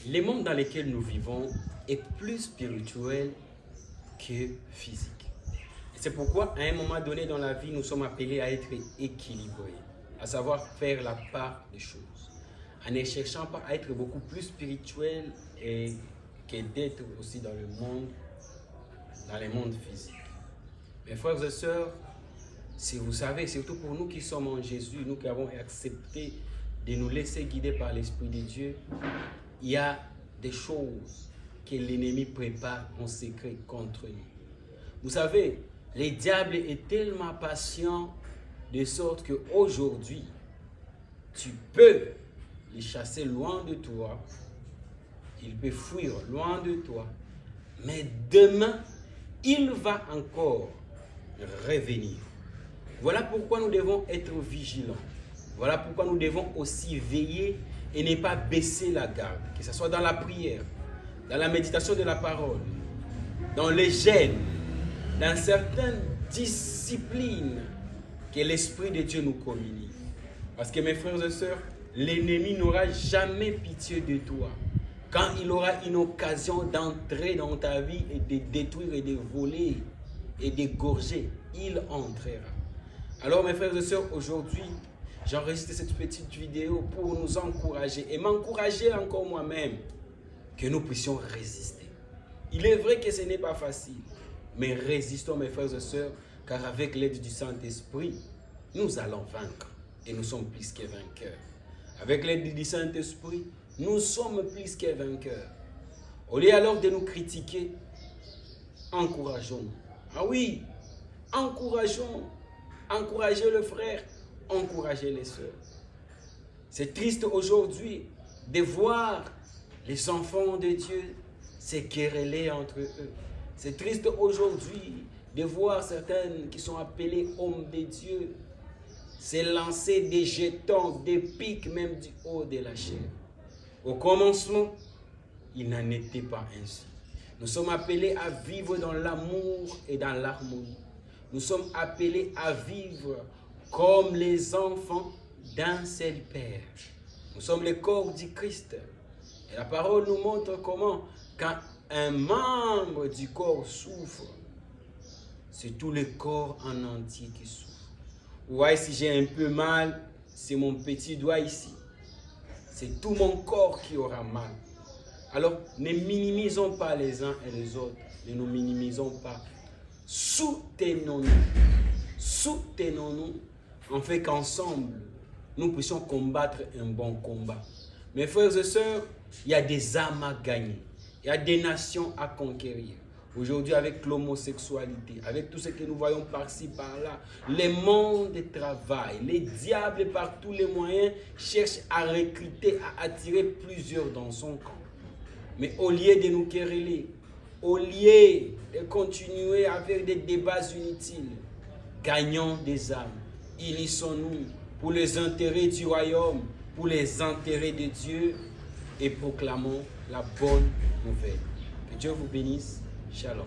Les mondes dans lesquels nous vivons est plus spirituel que physique. C'est pourquoi, à un moment donné dans la vie, nous sommes appelés à être équilibrés, à savoir faire la part des choses, en ne cherchant pas à être beaucoup plus spirituel que d'être aussi dans le monde physique. Mes frères et sœurs, si vous savez, surtout pour nous qui sommes en Jésus, nous qui avons accepté de nous laisser guider par l'Esprit de Dieu, il y a des choses que l'ennemi prépare en secret contre nous. Vous savez, le diable est tellement patient de sorte qu'aujourd'hui, tu peux les chasser loin de toi, il peut fuir loin de toi, mais demain, il va encore revenir. Voilà pourquoi nous devons être vigilants. Voilà pourquoi nous devons aussi veiller et ne pas baisser la garde, que ce soit dans la prière, dans la méditation de la parole, dans les jeûnes, dans certaines disciplines que l'Esprit de Dieu nous communique. Parce que mes frères et sœurs, l'ennemi n'aura jamais pitié de toi. Quand il aura une occasion d'entrer dans ta vie et de détruire et de voler et d'égorger, il entrera. Alors mes frères et sœurs, aujourd'hui, j'enregistre cette petite vidéo pour nous encourager et m'encourager encore moi-même que nous puissions résister. Il est vrai que ce n'est pas facile, mais résistons mes frères et sœurs, car avec l'aide du Saint-Esprit, nous allons vaincre et nous sommes plus que vainqueurs. Avec l'aide du Saint-Esprit, nous sommes plus que vainqueurs. Au lieu alors de nous critiquer, encourageons-nous. Ah oui, encourageons le frère, encouragez les sœurs. C'est triste aujourd'hui de voir les enfants de Dieu se quereller entre eux. C'est triste aujourd'hui de voir certaines qui sont appelées hommes de Dieu se lancer des jetons, des pics même du haut de la chair. Au commencement, il n'en était pas ainsi. Nous sommes appelés à vivre dans l'amour et dans l'harmonie. Nous sommes appelés à vivre comme les enfants d'un seul Père. Nous sommes le corps du Christ. Et la parole nous montre comment, quand un membre du corps souffre, c'est tout le corps en entier qui souffre. Ouais, si j'ai un peu mal, c'est mon petit doigt ici. C'est tout mon corps qui aura mal. Alors, ne minimisons pas les uns et les autres. Ne nous minimisons pas. Soutenons-nous. Soutenons-nous. En fait qu'ensemble, nous puissions combattre un bon combat. Mes frères et sœurs, il y a des âmes à gagner. Il y a des nations à conquérir. Aujourd'hui, avec l'homosexualité, avec tout ce que nous voyons par-ci, par-là, le monde travaille. Les diables, par tous les moyens, cherchent à recruter, à attirer plusieurs dans son camp. Mais au lieu de nous quereller, au lieu de continuer à faire des débats inutiles, gagnons des âmes. Unissons-nous pour les intérêts du royaume, pour les intérêts de Dieu et proclamons la bonne nouvelle. Que Dieu vous bénisse. Shalom.